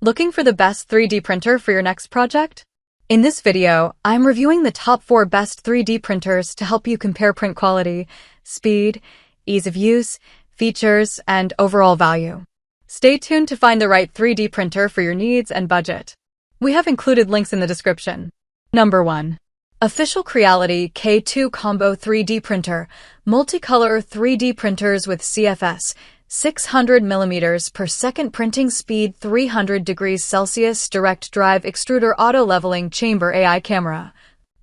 Looking for the best 3D printer for your next project? In this video, I'm reviewing the top 4 best 3D printers to help you compare print quality, speed, ease of use, features, and overall value. Stay tuned to find the right 3D printer for your needs and budget. We have included links in the description. Number 1. Official Creality K2 Combo 3D Printer. Multicolor 3D printers with CFS. 600 mm per second printing speed, 300 degrees Celsius direct drive extruder auto leveling chamber AI camera.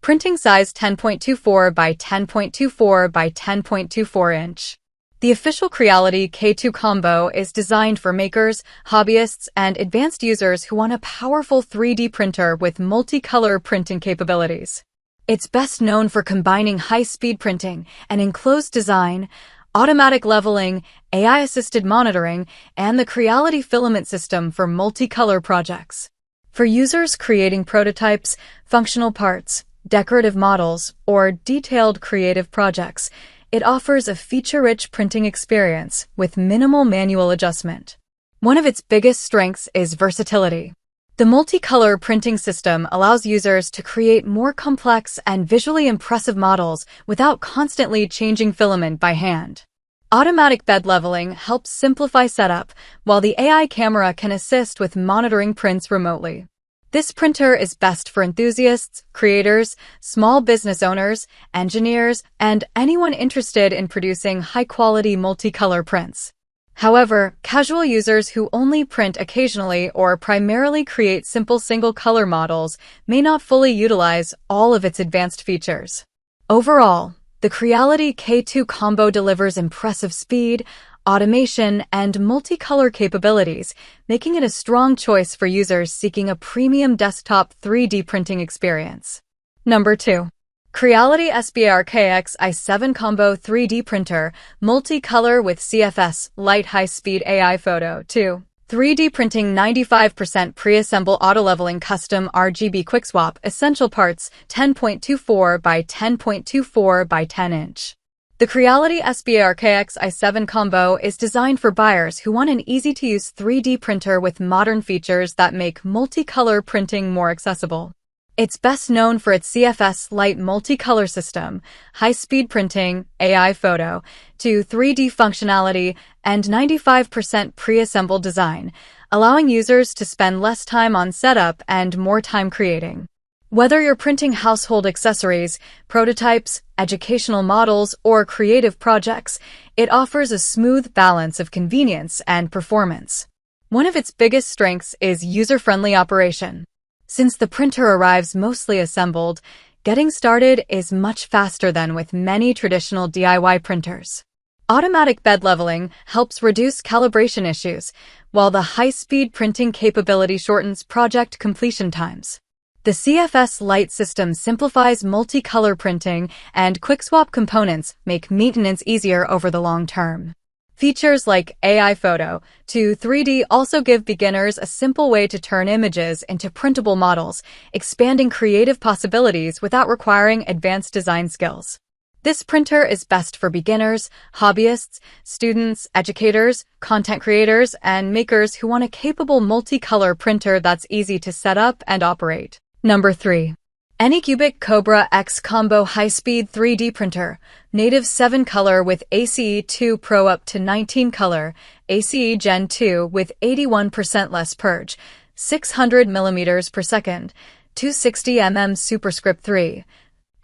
Printing size 10.24 by 10.24 by 10.24 inch. The Official Creality K2 Combo is designed for makers, hobbyists, and advanced users who want a powerful 3D printer with multicolor printing capabilities. It's best known for combining high-speed printing, an enclosed design, automatic leveling, AI-assisted monitoring, and the Creality filament system for multicolor projects. For users creating prototypes, functional parts, decorative models, or detailed creative projects, it offers a feature-rich printing experience with minimal manual adjustment. One of its biggest strengths is versatility. The multicolor printing system allows users to create more complex and visually impressive models without constantly changing filament by hand. Automatic bed leveling helps simplify setup, while the AI camera can assist with monitoring prints remotely. This printer is best for enthusiasts, creators, small business owners, engineers, and anyone interested in producing high-quality multicolor prints. However, casual users who only print occasionally or primarily create simple single-color models may not fully utilize all of its advanced features. Overall, the Creality K2 Combo delivers impressive speed, automation, and multicolor capabilities, making it a strong choice for users seeking a premium desktop 3D printing experience. Number 2. Creality SBARKX i7 Combo 3D Printer, Multicolor with CFS, Light High-Speed AI Photo. 2. 3D Printing 95% Pre-Assemble Auto-Leveling Custom RGB Quick-Swap Essential Parts 10.24 by 10.24 by 10 inch. The Creality SBARKX i7 Combo is designed for buyers who want an easy-to-use 3D printer with modern features that make multicolor printing more accessible. It's best known for its CFS Light multicolor system, high-speed printing, AI photo, to 3D functionality, and 95% pre-assembled design, allowing users to spend less time on setup and more time creating. Whether you're printing household accessories, prototypes, educational models, or creative projects, it offers a smooth balance of convenience and performance. One of its biggest strengths is user-friendly operation. Since the printer arrives mostly assembled, getting started is much faster than with many traditional DIY printers. Automatic bed leveling helps reduce calibration issues, while the high-speed printing capability shortens project completion times. The CFS Lite system simplifies multicolor printing, and quick-swap components make maintenance easier over the long term. Features like AI Photo to 3D also give beginners a simple way to turn images into printable models, expanding creative possibilities without requiring advanced design skills. This printer is best for beginners, hobbyists, students, educators, content creators, and makers who want a capable multicolor printer that's easy to set up and operate. Number 3. Anycubic Cobra X Combo High-Speed 3D Printer, Native 7 Color with ACE 2 Pro up to 19 Color, ACE Gen 2 with 81% less purge, 600 mm per second, 260 mm Superscript 3.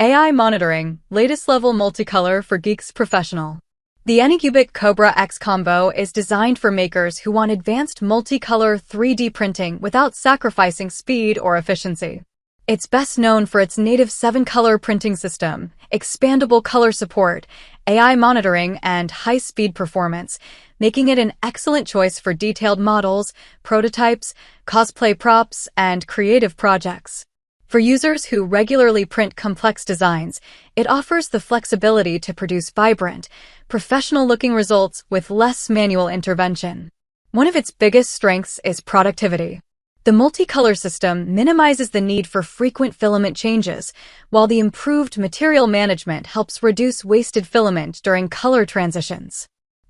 AI Monitoring, latest level multicolor for geeks professional. The Anycubic Cobra X Combo is designed for makers who want advanced multicolor 3D printing without sacrificing speed or efficiency. It's best known for its native 7-color printing system, expandable color support, AI monitoring, and high-speed performance, making it an excellent choice for detailed models, prototypes, cosplay props, and creative projects. For users who regularly print complex designs, it offers the flexibility to produce vibrant, professional-looking results with less manual intervention. One of its biggest strengths is productivity. The multicolor system minimizes the need for frequent filament changes, while the improved material management helps reduce wasted filament during color transitions.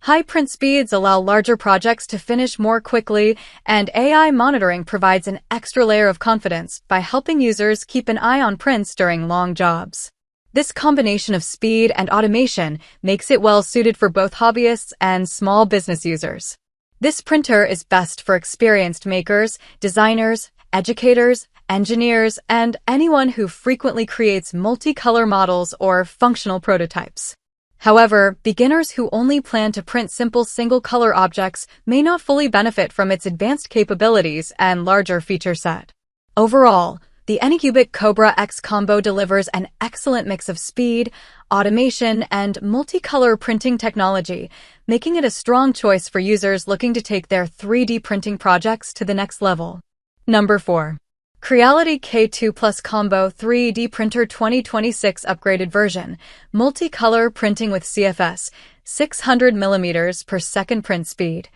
High print speeds allow larger projects to finish more quickly, and AI monitoring provides an extra layer of confidence by helping users keep an eye on prints during long jobs. This combination of speed and automation makes it well suited for both hobbyists and small business users. This printer is best for experienced makers, designers, educators, engineers, and anyone who frequently creates multicolor models or functional prototypes. However, beginners who only plan to print simple single-color objects may not fully benefit from its advanced capabilities and larger feature set. Overall, the Anycubic Cobra X combo delivers an excellent mix of speed, automation, and multicolor printing technology, making it a strong choice for users looking to take their 3D printing projects to the next level. Number 4. Creality K2 Plus Combo 3D Printer 2026 Upgraded Version, Multicolor Printing with CFS, 600mm per second print speed.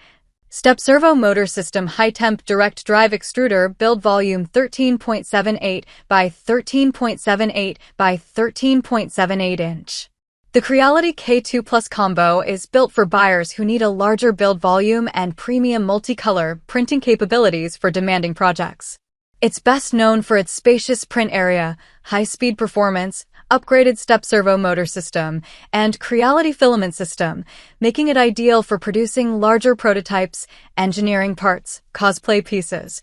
Step Servo Motor System High Temp Direct Drive Extruder Build Volume 13.78 by 13.78 by 13.78 inch. The Creality K2 Plus Combo is built for buyers who need a larger build volume and premium multicolor printing capabilities for demanding projects. It's best known for its spacious print area, high-speed performance, upgraded step servo motor system, and Creality filament system, making it ideal for producing larger prototypes, engineering parts, cosplay pieces,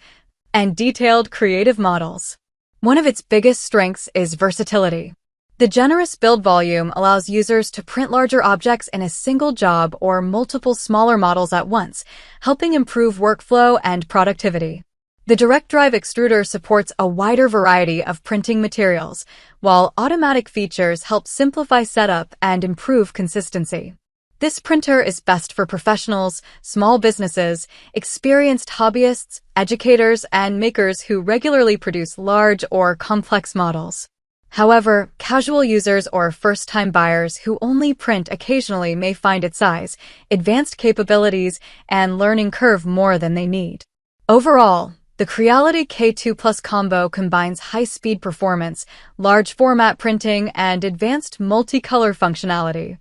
and detailed creative models. One of its biggest strengths is versatility. The generous build volume allows users to print larger objects in a single job or multiple smaller models at once, helping improve workflow and productivity. The direct drive extruder supports a wider variety of printing materials, while automatic features help simplify setup and improve consistency. This printer is best for professionals, small businesses, experienced hobbyists, educators, and makers who regularly produce large or complex models. However, casual users or first-time buyers who only print occasionally may find its size, advanced capabilities, and learning curve more than they need. Overall, the Creality K2 Plus combo combines high-speed performance, large format printing, and advanced multicolor functionality,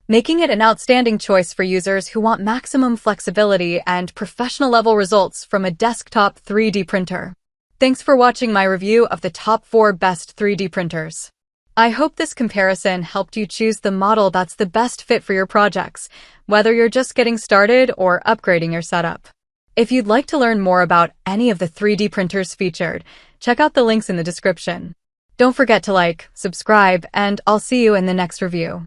making it an outstanding choice for users who want maximum flexibility and professional-level results from a desktop 3D printer. Thanks for watching my review of the top 4 best 3D printers. I hope this comparison helped you choose the model that's the best fit for your projects, whether you're just getting started or upgrading your setup. If you'd like to learn more about any of the 3D printers featured, check out the links in the description. Don't forget to like, subscribe, and I'll see you in the next review.